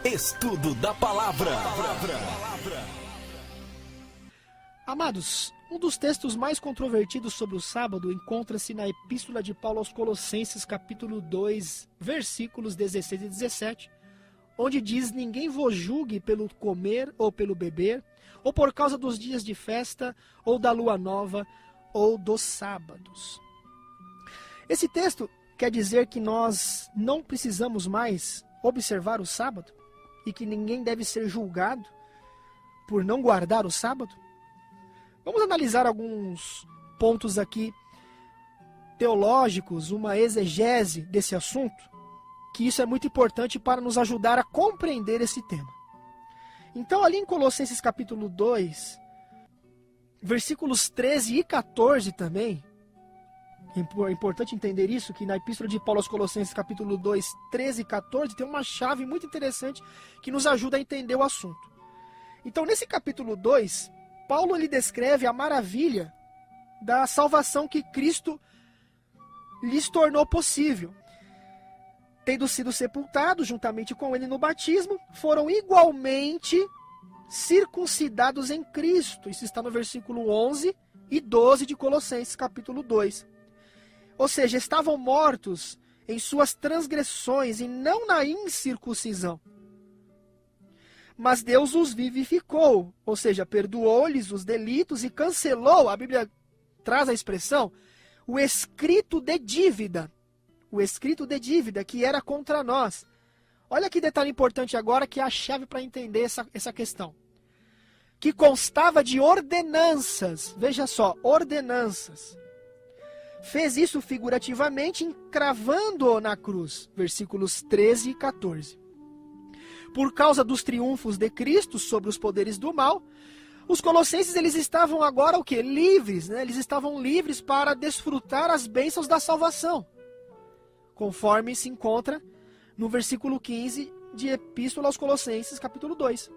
Estudo da Palavra. Amados, um dos textos mais controvertidos sobre o sábado encontra-se na Epístola de Paulo aos Colossenses, capítulo 2, versículos 16 e 17, onde diz: ninguém vos julgue pelo comer ou pelo beber, ou por causa dos dias de festa, ou da lua nova, ou dos sábados. Esse texto quer dizer que nós não precisamos mais observar o sábado e que ninguém deve ser julgado por não guardar o sábado? Vamos analisar alguns pontos aqui teológicos, uma exegese desse assunto, que isso é muito importante para nos ajudar a compreender esse tema. Então, ali em Colossenses capítulo 2, versículos 13 e 14 também, é importante entender isso, que na Epístola de Paulo aos Colossenses capítulo 2, 13 e 14, tem uma chave muito interessante que nos ajuda a entender o assunto. Então, nesse capítulo 2, Paulo ele descreve a maravilha da salvação que Cristo lhes tornou possível. Tendo sido sepultados juntamente com ele no batismo, foram igualmente circuncidados em Cristo. Isso está no versículo 11 e 12 de Colossenses capítulo 2. Ou seja, estavam mortos em suas transgressões e não na incircuncisão. Mas Deus os vivificou, ou seja, perdoou-lhes os delitos e cancelou, a Bíblia traz a expressão, o escrito de dívida. O escrito de dívida que era contra nós. Olha que detalhe importante agora, que é a chave para entender essa questão. Que constava de ordenanças. Veja só, ordenanças. Fez isso figurativamente, encravando-o na cruz. Versículos 13 e 14. Por causa dos triunfos de Cristo sobre os poderes do mal, os colossenses eles estavam agora o quê? Livres, né? Eles estavam livres para desfrutar as bênçãos da salvação, conforme se encontra no versículo 15 de Epístola aos Colossenses, capítulo 2.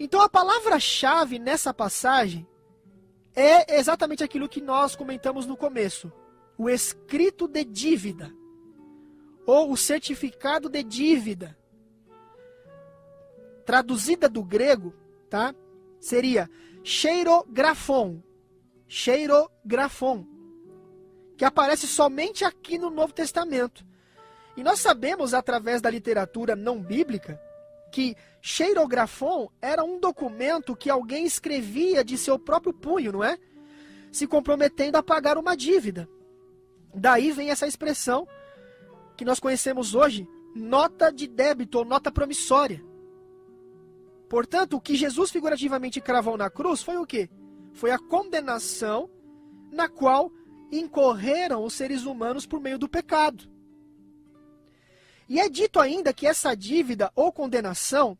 Então a palavra-chave nessa passagem é exatamente aquilo que nós comentamos no começo. O escrito de dívida, ou o certificado de dívida. Traduzida do grego, tá? Seria cheirografon. Cheirografon. Que aparece somente aqui no Novo Testamento. E nós sabemos, através da literatura não bíblica, que cheirografon era um documento que alguém escrevia de seu próprio punho, não é? Se comprometendo a pagar uma dívida. Daí vem essa expressão que nós conhecemos hoje, nota de débito ou nota promissória. Portanto, o que Jesus figurativamente cravou na cruz foi o quê? Foi a condenação na qual incorreram os seres humanos por meio do pecado. E é dito ainda que essa dívida ou condenação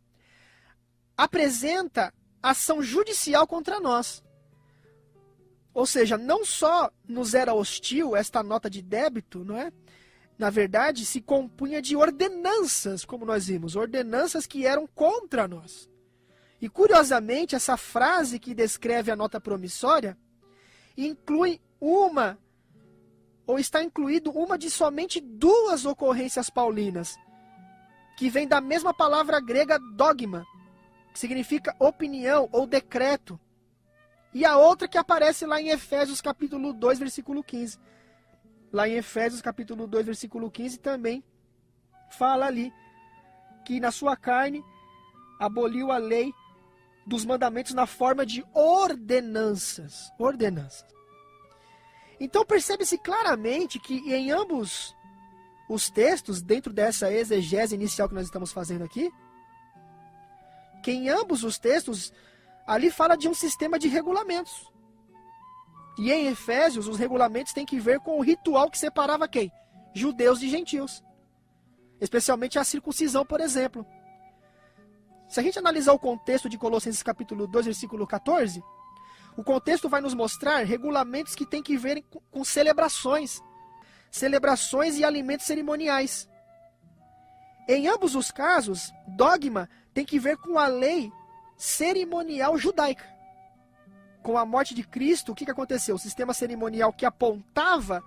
apresenta ação judicial contra nós. Ou seja, não só nos era hostil esta nota de débito, não é? Na verdade, se compunha de ordenanças, como nós vimos, ordenanças que eram contra nós. E curiosamente, essa frase que descreve a nota promissória inclui uma, ou está incluído uma de somente duas ocorrências paulinas, que vem da mesma palavra grega dogma, que significa opinião ou decreto. E a outra que aparece lá em Efésios capítulo 2, versículo 15. Lá em Efésios capítulo 2, versículo 15 também fala ali que na sua carne aboliu a lei dos mandamentos na forma de ordenanças. Ordenanças. Então percebe-se claramente que em ambos os textos, dentro dessa exegese inicial que nós estamos fazendo aqui, que em ambos os textos, ali fala de um sistema de regulamentos. E em Efésios, os regulamentos têm que ver com o ritual que separava quem? Judeus de gentios. Especialmente a circuncisão, por exemplo. Se a gente analisar o contexto de Colossenses capítulo 2, versículo 14, o contexto vai nos mostrar regulamentos que têm que ver com celebrações. Celebrações e alimentos cerimoniais. Em ambos os casos, dogma tem que ver com a lei cerimonial judaica. Com a morte de Cristo, o que aconteceu? O sistema cerimonial que apontava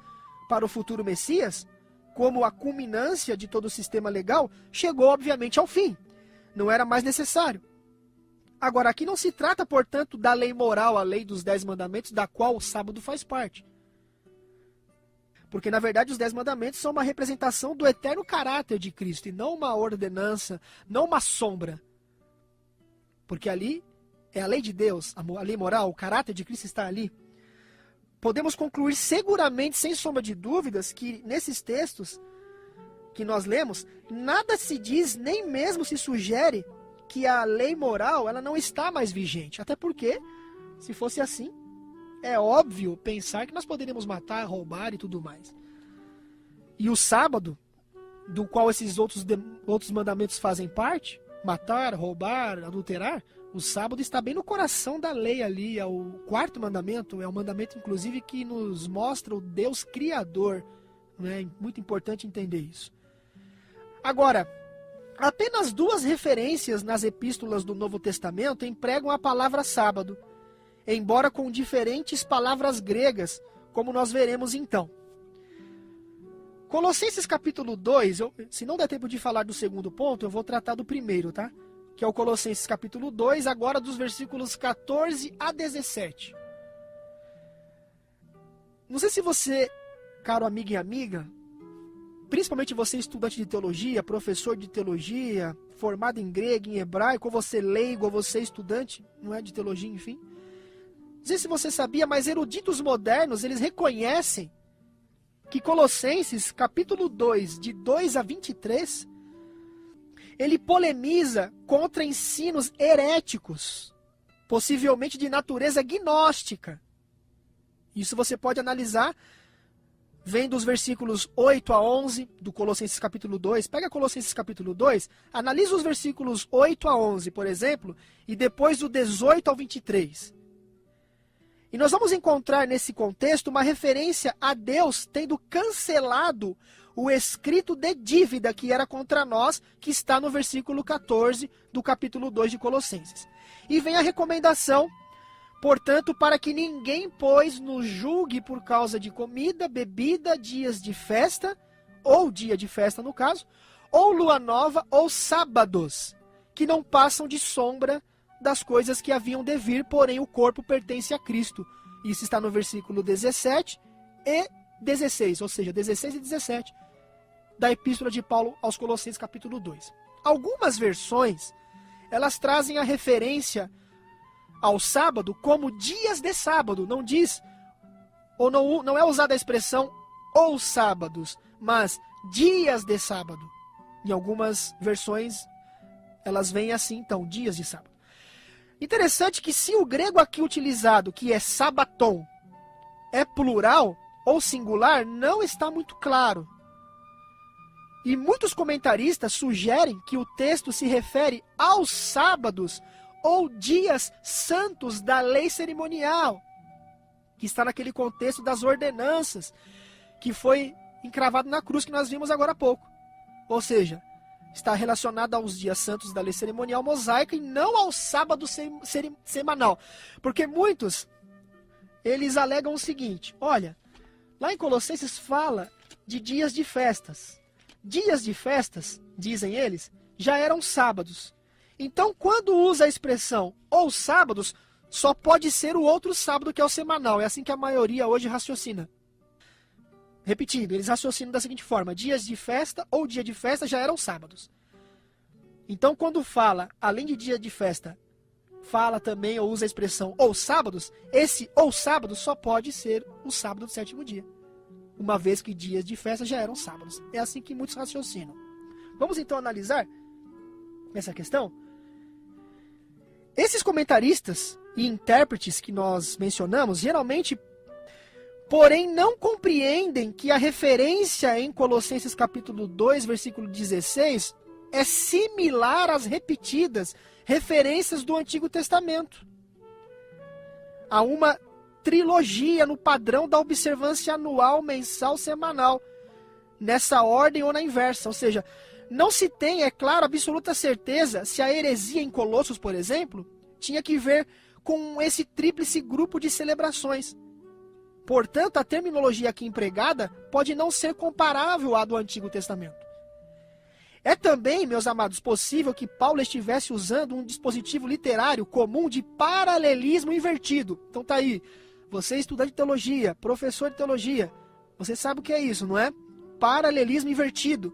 para o futuro Messias, como a culminância de todo o sistema legal, chegou obviamente ao fim. não era mais necessário. Agora, aqui não se trata, portanto, da lei moral, a lei dos 10 mandamentos, da qual o sábado faz parte. Porque, na verdade, os 10 mandamentos são uma representação do eterno caráter de Cristo, e não uma ordenança, não uma sombra. Porque ali é a lei de Deus, a lei moral, o caráter de Cristo está ali. Podemos concluir seguramente, sem sombra de dúvidas, que nesses textos que nós lemos, nada se diz, nem mesmo se sugere que a lei moral ela não está mais vigente. Até porque, se fosse assim, é óbvio pensar que nós poderíamos matar, roubar e tudo mais. E o sábado, do qual esses outros mandamentos fazem parte, matar, roubar, adulterar, o sábado está bem no coração da lei ali, é o 4º mandamento, é um mandamento inclusive que nos mostra o Deus Criador. É muito importante entender isso. Agora, apenas 2 referências nas epístolas do Novo Testamento empregam a palavra sábado, embora com diferentes palavras gregas, como nós veremos então. Colossenses capítulo 2, se não der tempo de falar do segundo ponto, eu vou tratar do primeiro, tá? Que é o Colossenses capítulo 2, agora dos versículos 14 a 17. Não sei se você, caro amigo e amiga, principalmente você estudante de teologia, professor de teologia, formado em grego, em hebraico, ou você leigo, ou você estudante, não é de teologia, enfim. Não sei se você sabia, mas eruditos modernos, eles reconhecem que Colossenses, capítulo 2, de 2 a 23, ele polemiza contra ensinos heréticos, possivelmente de natureza gnóstica. Isso você pode analisar vendo os versículos 8 a 11 do Colossenses capítulo 2. Pega Colossenses capítulo 2, analisa os versículos 8 a 11, por exemplo, e depois do 18 ao 23. E nós vamos encontrar nesse contexto uma referência a Deus tendo cancelado o escrito de dívida que era contra nós, que está no versículo 14 do capítulo 2 de Colossenses. E vem a recomendação, portanto, para que ninguém, pois, nos julgue por causa de comida, bebida, dias de festa, ou dia de festa no caso, ou lua nova, ou sábados, que não passam de sombra das coisas que haviam de vir, porém o corpo pertence a Cristo. Isso está no versículo 17 e 16, ou seja, 16 e 17 da Epístola de Paulo aos Colossenses capítulo 2. Algumas versões, elas trazem a referência ao sábado como dias de sábado, não diz, ou não é usada a expressão ou sábados, mas dias de sábado. Em algumas versões, elas vêm assim, então, dias de sábado. Interessante que se o grego aqui utilizado, que é sabaton, é plural ou singular, não está muito claro. E muitos comentaristas sugerem que o texto se refere aos sábados ou dias santos da lei cerimonial, que está naquele contexto das ordenanças, que foi encravado na cruz que nós vimos agora há pouco. Ou seja, está relacionado aos dias santos da lei cerimonial mosaica e não ao sábado semanal. Porque muitos, eles alegam o seguinte, olha, lá em Colossenses fala de dias de festas. Dias de festas, dizem eles, já eram sábados. Então, quando usa a expressão ou sábados, só pode ser o outro sábado que é o semanal. É assim que a maioria hoje raciocina. Repetindo, eles raciocinam da seguinte forma, dias de festa ou dia de festa já eram sábados. Então, quando fala, além de dia de festa, fala também ou usa a expressão ou sábados, esse ou sábado só pode ser o sábado do 7º dia. Uma vez que dias de festa já eram sábados. É assim que muitos raciocinam. Vamos então analisar essa questão? Esses comentaristas e intérpretes que nós mencionamos, geralmente, porém, não compreendem que a referência em Colossenses capítulo 2, versículo 16, é similar às repetidas referências do Antigo Testamento. Há uma trilogia no padrão da observância anual, mensal, semanal, nessa ordem ou na inversa. Ou seja, não se tem, é claro, absoluta certeza se a heresia em Colossos, por exemplo, tinha que ver com esse tríplice grupo de celebrações. Portanto, a terminologia aqui empregada pode não ser comparável à do Antigo Testamento. É também, meus amados, possível que Paulo estivesse usando um dispositivo literário comum de paralelismo invertido. Então tá aí, você é estudante de teologia, professor de teologia, você sabe o que é isso, não é? Paralelismo invertido.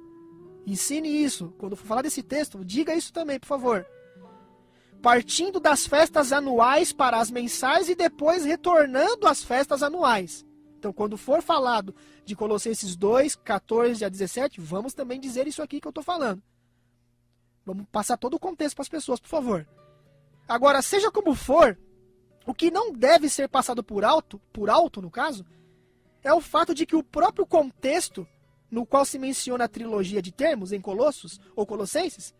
Ensine isso. Quando for falar desse texto, diga isso também, por favor. Partindo das festas anuais para as mensais e depois retornando às festas anuais. Então, quando for falado de Colossenses 2, 14 a 17, vamos também dizer isso aqui que eu estou falando. Vamos passar todo o contexto para as pessoas, por favor. Agora, seja como for, o que não deve ser passado por alto no caso, é o fato de que o próprio contexto no qual se menciona a trilogia de termos em Colossos ou Colossenses,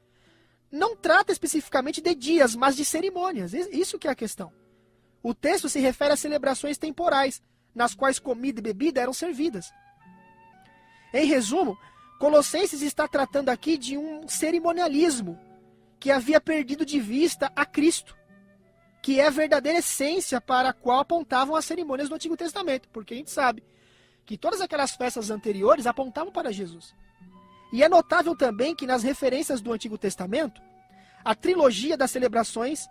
não trata especificamente de dias, mas de cerimônias. Isso que é a questão. O texto se refere a celebrações temporais, nas quais comida e bebida eram servidas. Em resumo, Colossenses está tratando aqui de um cerimonialismo que havia perdido de vista a Cristo, que é a verdadeira essência para a qual apontavam as cerimônias do Antigo Testamento, porque a gente sabe que todas aquelas festas anteriores apontavam para Jesus. E é notável também que nas referências do Antigo Testamento, a trilogia das celebrações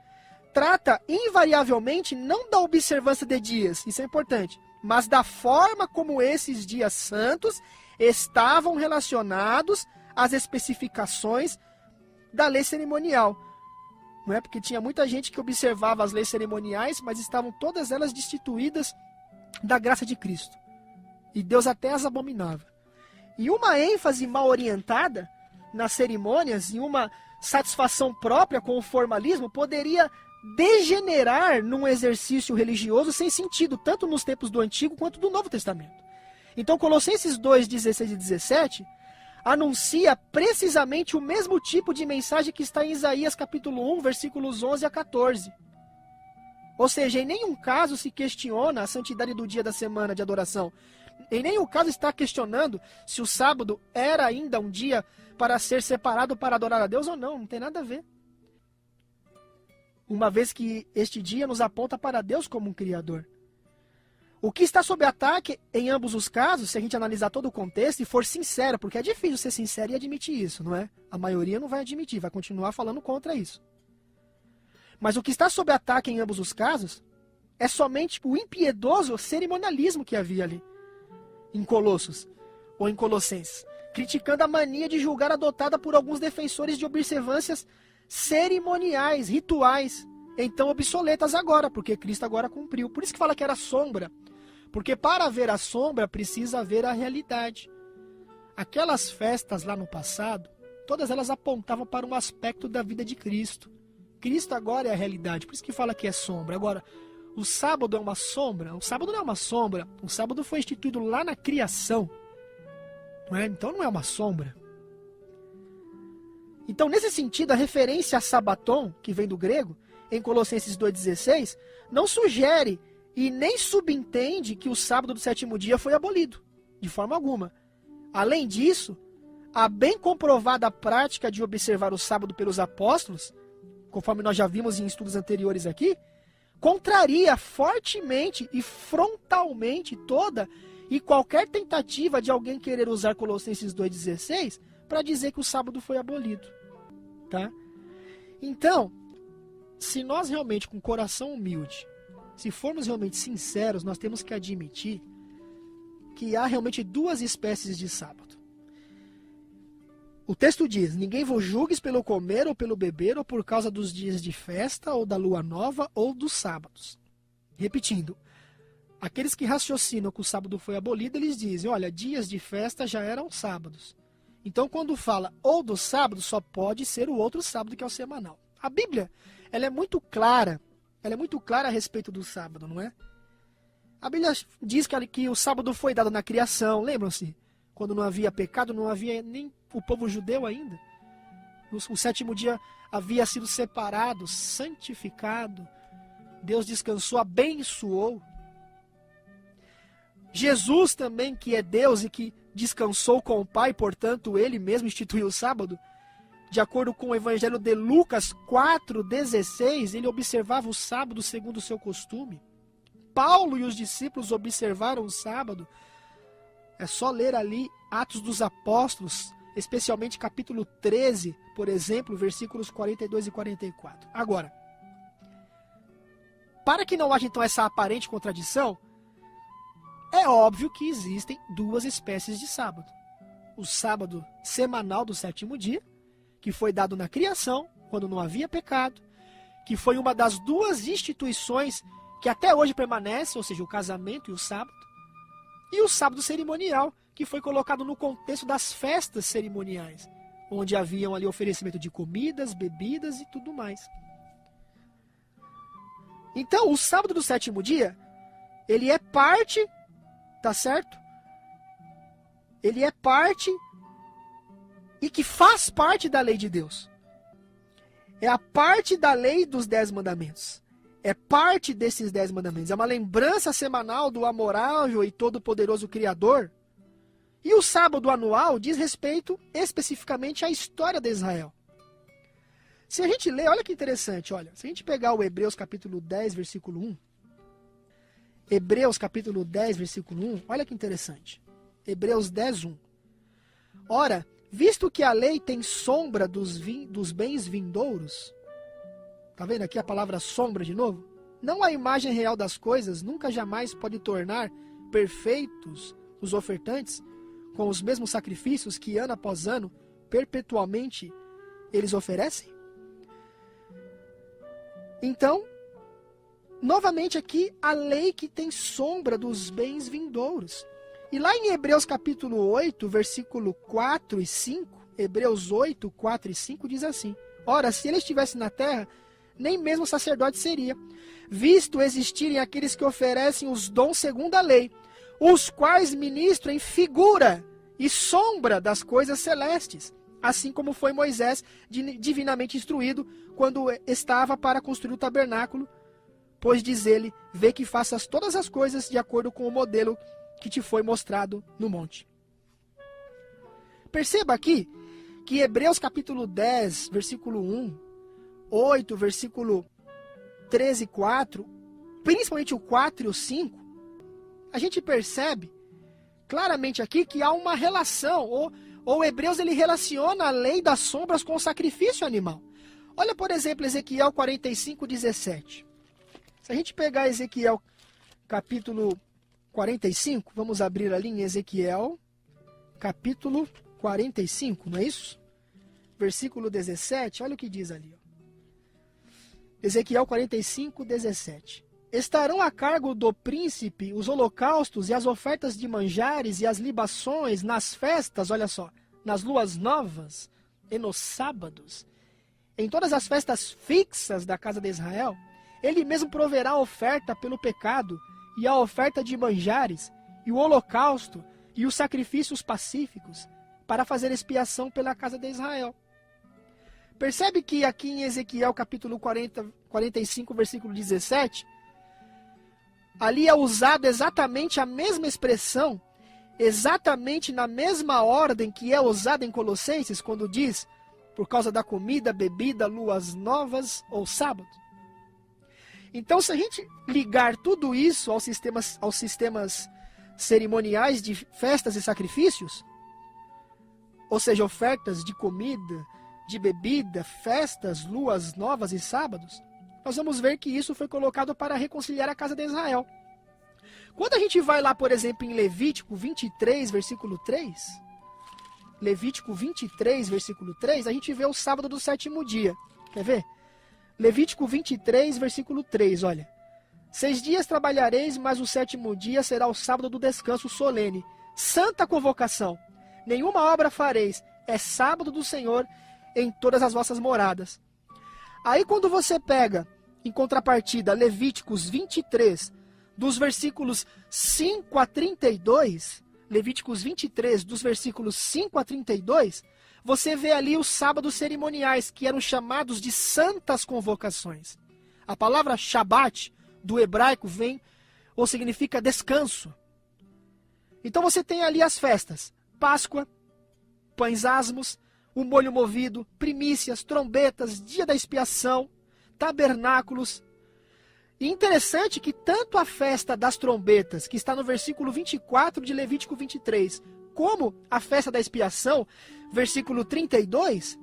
trata invariavelmente não da observância de dias, isso é importante, mas da forma como esses dias santos estavam relacionados às especificações da lei cerimonial. Não é? Porque tinha muita gente que observava as leis cerimoniais, mas estavam todas elas destituídas da graça de Cristo. E Deus até as abominava. E uma ênfase mal orientada nas cerimônias e uma satisfação própria com o formalismo poderia degenerar num exercício religioso sem sentido, tanto nos tempos do Antigo quanto do Novo Testamento. Então, Colossenses 2, 16 e 17 anuncia precisamente o mesmo tipo de mensagem que está em Isaías capítulo 1, versículos 11 a 14. Ou seja, em nenhum caso se questiona a santidade do dia da semana de adoração. Em nenhum caso está questionando se o sábado era ainda um dia para ser separado para adorar a Deus ou não. Não tem nada a ver. Uma vez que este dia nos aponta para Deus como um Criador. O que está sob ataque em ambos os casos, se a gente analisar todo o contexto e for sincero, porque é difícil ser sincero e admitir isso, não é? A maioria não vai admitir, vai continuar falando contra isso. Mas o que está sob ataque em ambos os casos é somente o impiedoso cerimonialismo que havia ali, em Colossos ou em Colossenses, criticando a mania de julgar adotada por alguns defensores de observâncias cerimoniais, rituais, então obsoletas agora, porque Cristo agora cumpriu. Por isso que fala que era sombra, porque para haver a sombra precisa haver a realidade. Aquelas festas lá no passado, todas elas apontavam para um aspecto da vida de Cristo. Cristo agora é a realidade, por isso que fala que é sombra. Agora, o sábado é uma sombra? O sábado não é uma sombra. O sábado foi instituído lá na criação. Não é? Então não é uma sombra. Então, nesse sentido, a referência a sabaton, que vem do grego, em Colossenses 2,16, não sugere e nem subentende que o sábado do sétimo dia foi abolido, de forma alguma. Além disso, a bem comprovada prática de observar o sábado pelos apóstolos, conforme nós já vimos em estudos anteriores aqui, contraria fortemente e frontalmente toda e qualquer tentativa de alguém querer usar Colossenses 2,16 para dizer que o sábado foi abolido. Tá? Então, se nós realmente, com coração humilde, se formos realmente sinceros, nós temos que admitir que há realmente duas espécies de sábado. O texto diz: ninguém vos julgues pelo comer ou pelo beber, ou por causa dos dias de festa, ou da lua nova, ou dos sábados. Repetindo, aqueles que raciocinam que o sábado foi abolido, eles dizem: olha, dias de festa já eram sábados. Então, quando fala ou do sábado, só pode ser o outro sábado, que é o semanal. A Bíblia, ela é muito clara a respeito do sábado, não é? A Bíblia diz que o sábado foi dado na criação, lembram-se? Quando não havia pecado, não havia nem o povo judeu ainda. O sétimo dia havia sido separado, santificado. Deus descansou, abençoou. Jesus também, que é Deus e que descansou com o Pai, portanto, ele mesmo instituiu o sábado. De acordo com o Evangelho de Lucas 4,16, ele observava o sábado segundo o seu costume. Paulo e os discípulos observaram o sábado. É só ler ali Atos dos Apóstolos especialmente capítulo 13, por exemplo, versículos 42 e 44. Agora, para que não haja então essa aparente contradição, é óbvio que existem duas espécies de sábado. O sábado semanal do sétimo dia, que foi dado na criação, quando não havia pecado, que foi uma das duas instituições que até hoje permanece, ou seja, o casamento e o sábado, e o sábado cerimonial, que foi colocado no contexto das festas cerimoniais, onde haviam ali oferecimento de comidas, bebidas e tudo mais. Então, o sábado do sétimo dia, ele é parte, tá certo? Ele é parte e que faz parte da lei de Deus. É a parte da lei dos 10 mandamentos. É parte desses 10 mandamentos. É uma lembrança semanal do amorável e todo-poderoso Criador. E o sábado anual diz respeito especificamente à história de Israel. Se a gente ler, olha que interessante, olha. Se a gente pegar o Hebreus capítulo 10, versículo 1. Hebreus capítulo 10, versículo 1. Olha que interessante. Hebreus 10, 1. Ora, visto que a lei tem sombra dos bens vindouros, tá vendo aqui a palavra sombra de novo? Não a imagem real das coisas nunca jamais pode tornar perfeitos os ofertantes com os mesmos sacrifícios que ano após ano, perpetuamente, eles oferecem? Então, novamente aqui, a lei que tem sombra dos bens vindouros. E lá em Hebreus capítulo 8, versículo 4 e 5, Hebreus 8, 4 e 5 diz assim: ora, se ele estivesse na terra, nem mesmo sacerdote seria, visto existirem aqueles que oferecem os dons segundo a lei, os quais ministram em figura e sombra das coisas celestes, assim como foi Moisés divinamente instruído quando estava para construir o tabernáculo, pois diz ele, vê que faças todas as coisas de acordo com o modelo que te foi mostrado no monte. Perceba aqui que Hebreus capítulo 10, versículo 1, 8, versículo 13 e 4, principalmente o 4 e o 5, a gente percebe claramente aqui que há uma relação, ou Hebreus ele relaciona a lei das sombras com o sacrifício animal. Olha, por exemplo, Ezequiel 45, 17. Se a gente pegar Ezequiel capítulo 45, vamos abrir ali em Ezequiel capítulo 45, não é isso? Versículo 17, olha o que diz ali. Ezequiel 45, 17. Estarão a cargo do príncipe os holocaustos e as ofertas de manjares e as libações nas festas, olha só, nas luas novas e nos sábados, em todas as festas fixas da casa de Israel, ele mesmo proverá a oferta pelo pecado e a oferta de manjares e o holocausto e os sacrifícios pacíficos para fazer expiação pela casa de Israel. Percebe que aqui em Ezequiel capítulo 45, versículo 17, ali é usado exatamente a mesma expressão, exatamente na mesma ordem que é usada em Colossenses, quando diz, por causa da comida, bebida, luas novas ou sábado. Então, se a gente ligar tudo isso aos sistemas cerimoniais de festas e sacrifícios, ou seja, ofertas de comida, de bebida, festas, luas novas e sábados, nós vamos ver que isso foi colocado para reconciliar a casa de Israel. Quando a gente vai lá, por exemplo, em Levítico 23, versículo 3, Levítico 23, versículo 3, a gente vê o sábado do sétimo dia. Quer ver? Levítico 23, versículo 3, olha. 6 dias trabalhareis, mas o sétimo dia será o sábado do descanso solene. Santa convocação. Nenhuma obra fareis. É sábado do Senhor em todas as vossas moradas. Aí quando você pega, em contrapartida, Levíticos 23, dos versículos 5 a 32, Levíticos 23, dos versículos 5 a 32, você vê ali os sábados cerimoniais, que eram chamados de santas convocações. A palavra Shabat, do hebraico, vem, ou significa descanso. Então você tem ali as festas, Páscoa, pães asmos, o molho movido, primícias, trombetas, dia da expiação, tabernáculos. E interessante que tanto a festa das trombetas, que está no versículo 24 de Levítico 23, como a festa da expiação, versículo 32,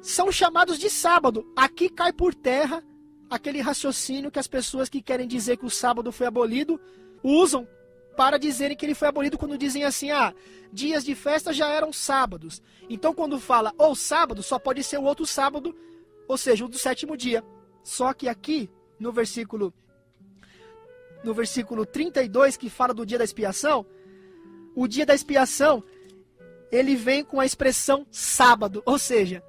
são chamados de sábado. Aqui cai por terra aquele raciocínio que as pessoas que querem dizer que o sábado foi abolido, usam para dizerem que ele foi abolido quando dizem assim, dias de festa já eram sábados. Então quando fala ou sábado, só pode ser o outro sábado, ou seja, o do sétimo dia. Só que aqui, no versículo 32, que fala do dia da expiação, o dia da expiação, ele vem com a expressão sábado. Ou seja,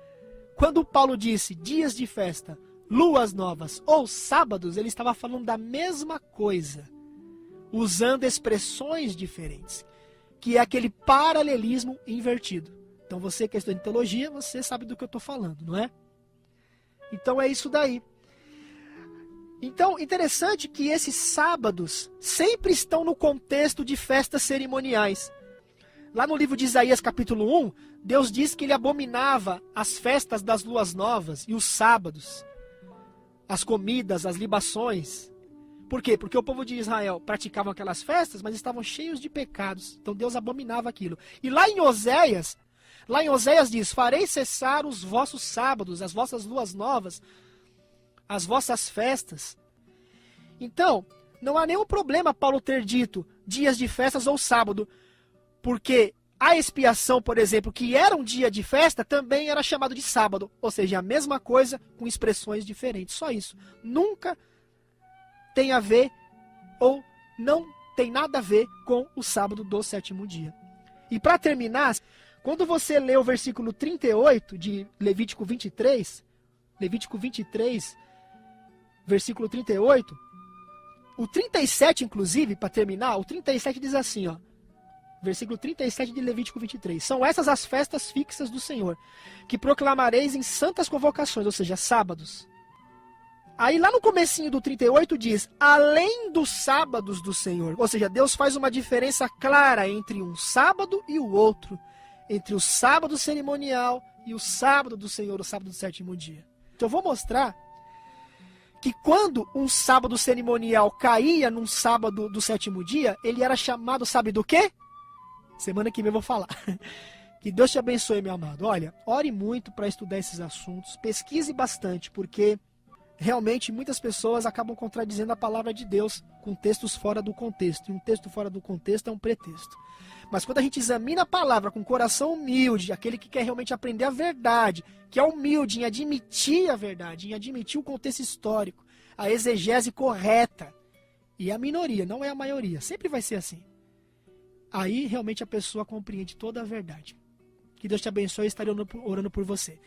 quando Paulo disse dias de festa, luas novas ou sábados, ele estava falando da mesma coisa, usando expressões diferentes, que é aquele paralelismo invertido. Então você que é estudante de teologia, você sabe do que eu estou falando, não é? Então é isso daí. Então, interessante que esses sábados sempre estão no contexto de festas cerimoniais. Lá no livro de Isaías, capítulo 1, Deus diz que ele abominava as festas das luas novas e os sábados, as comidas, as libações. Por quê? Porque o povo de Israel praticava aquelas festas, mas estavam cheios de pecados. Então Deus abominava aquilo. E lá em Oséias diz, farei cessar os vossos sábados, as vossas luas novas, as vossas festas. Então, não há nenhum problema Paulo ter dito dias de festas ou sábado, porque a expiação, por exemplo, que era um dia de festa, também era chamado de sábado. Ou seja, a mesma coisa com expressões diferentes. Só isso. Nunca tem a ver ou não tem nada a ver com o sábado do sétimo dia. E para terminar, quando você lê o versículo 38 de Levítico 23, versículo 38, o 37, inclusive, para terminar, o 37 diz assim, versículo 37 de Levítico 23. São essas as festas fixas do Senhor, que proclamareis em santas convocações, ou seja, sábados. Aí lá no comecinho do 38 diz, além dos sábados do Senhor. Ou seja, Deus faz uma diferença clara entre um sábado e o outro. Entre o sábado cerimonial e o sábado do Senhor, o sábado do sétimo dia. Então eu vou mostrar que quando um sábado cerimonial caía num sábado do sétimo dia, ele era chamado, sabe do quê? Semana que vem eu vou falar. Que Deus te abençoe, meu amado. Olha, ore muito para estudar esses assuntos, pesquise bastante, porque realmente muitas pessoas acabam contradizendo a palavra de Deus com textos fora do contexto. E um texto fora do contexto é um pretexto. Mas quando a gente examina a palavra com coração humilde, aquele que quer realmente aprender a verdade, que é humilde em admitir a verdade, em admitir o contexto histórico, a exegese correta, e a minoria, não é a maioria, sempre vai ser assim. Aí realmente a pessoa compreende toda a verdade. Que Deus te abençoe e estarei orando por você.